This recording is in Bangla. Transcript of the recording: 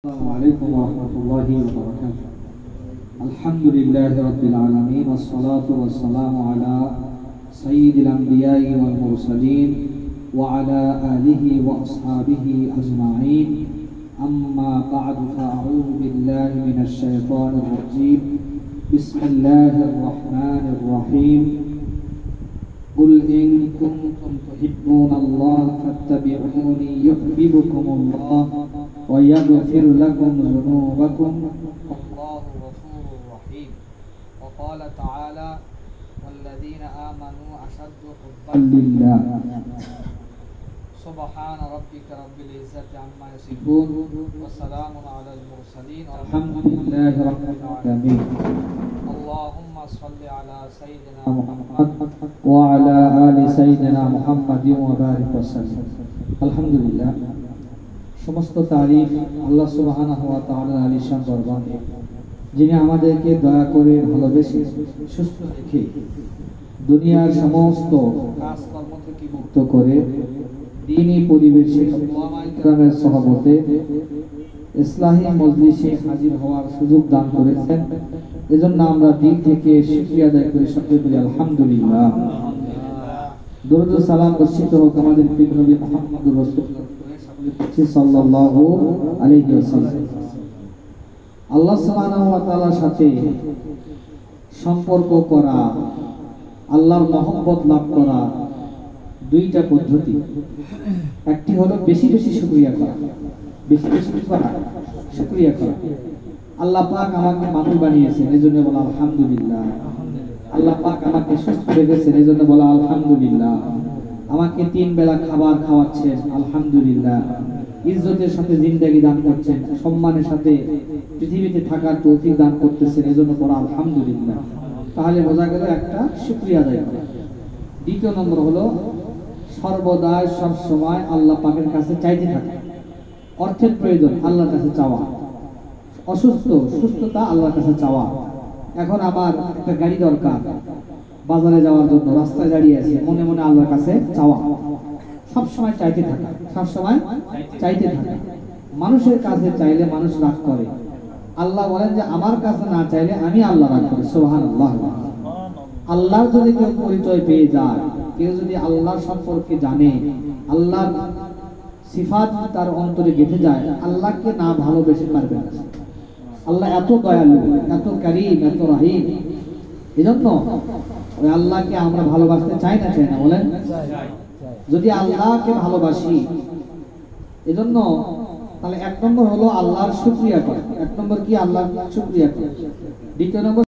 السلام عليكم ورحمة الله وبركاته. الحمد لله رب العالمين والصلاة والسلام على سيد الأنبياء والمرسلين وعلى آله وأصحابه أجمعين. أما بعد فأعوذ بالله من الشيطان الرجيم. بسم الله الرحمن الرحيم. قل إن كنتم تحبون الله فاتبعوني يحببكم الله ويغفر لكم ذنوبكم والله غفور رحيم. وقال تعالى: والذين آمنوا أشد حبا لله. سبحان ربك رب العزة عما يصفون وسلام على المرسلين والحمد لله رب العالمين. اللهم صل على سيدنا محمد وعلى آل سيدنا محمد وبارك وسلم. الحمد لله. সমস্ত তারিফ আল্লাহ সুবহানাহু ওয়া তাআলার আলিশান দরবারে, যিনি আমাদেরকে দয়া করে ভালোবেসে সুস্থ রেখে দুনিয়ার সমস্ত কাজকর্ম থেকে মুক্ত করে দ্বীনি পরিবেশে উলামায়ে কিরামের সহবতে ইসলাহি মজলিসে হাজির হওয়ার সুযোগ দান করেছেন। এজন্য আমরা দিল থেকে শুকরিয়া আদায় করি, সকলে বলি আলহামদুলিল্লাহ। দরুদ ও সালাম বর্ষিত হোক আমাদের প্রিয় নবী মুহাম্মদুর রাসূলুল্লাহ সাল্লাল্লাহু আলাইহি ওয়াসাল্লাম। আল্লাহ সুবহানাহু ওয়া তাআলার সাথে সম্পর্ক করা, আল্লাহর মহব্বত লাভ করা দুইটা পদ্ধতি। একটি হলো বেশি বেশি শুকরিয়া করা, বেশি বেশি করা শুকরিয়া করা। আল্লাহ পাক আমাকে মানুষ বানিয়েছেন, এজন্য বলা আলহামদুলিল্লাহ। আল্লাহ পাক আমাকে সুস্থ রেখেছেন, এজন্য বলা আলহামদুলিল্লাহ। আমাকে 3 বেলা খাবার খাওয়াচ্ছেন, আলহামদুলিল্লাহ। ইজ্জতের সাথে জিন্দেগি দান করছেন, সম্মানের সাথে পৃথিবীতে থাকার তৌফিক দান করতেছেন, এজন্য বলা আলহামদুলিল্লাহ। তাহলে বোঝা গেল একটা শুকরিয়া আদায় করা। দ্বিতীয় নম্বর হলো সর্বদা সব সময় আল্লাহ পাকের কাছে চাইতে থাকা। অর্থের প্রয়োজন, আল্লাহর কাছে চাওয়া। সুস্থতা আল্লাহর কাছে চাওয়া। এখন আমার একটা গাড়ি দরকার, বাজারে যাওয়ার জন্য রাস্তায় দাঁড়িয়ে আছি, মনে মনে আল্লাহর কাছে চাওয়া। সব সময় চাইতে থাকা, সব সময় চাইতে থাকা। মানুষের কাছে চাইলে মানুষ রাগ করে, আল্লাহ বলেন যে আমার কাছে না চাইলে আমি আল্লাহ রাগ করি। সুবহানাল্লাহ। আল্লাহর যদি কেউ পরিচয় পেয়ে যায়, কেউ যদি আল্লাহর সম্পর্কে জানে, আল্লাহর সিফাত তার অন্তরে গেঁথে যায়, আল্লাহকে না ভালোবেসে পারবে না। আল্লাহ এত দয়ালু, এত কারীম, এত রহিম। এজন্য ওই আল্লাহকে আমরা ভালোবাসতে চাই না, চাই না বলেন? যদি আল্লাহকে ভালোবাসি, এজন্য তাহলে 1 নম্বর হলো আল্লাহর শুকরিয়া করা। 1 নম্বর কি? আল্লাহর শুকরিয়া করা। দ্বিতীয় নম্বর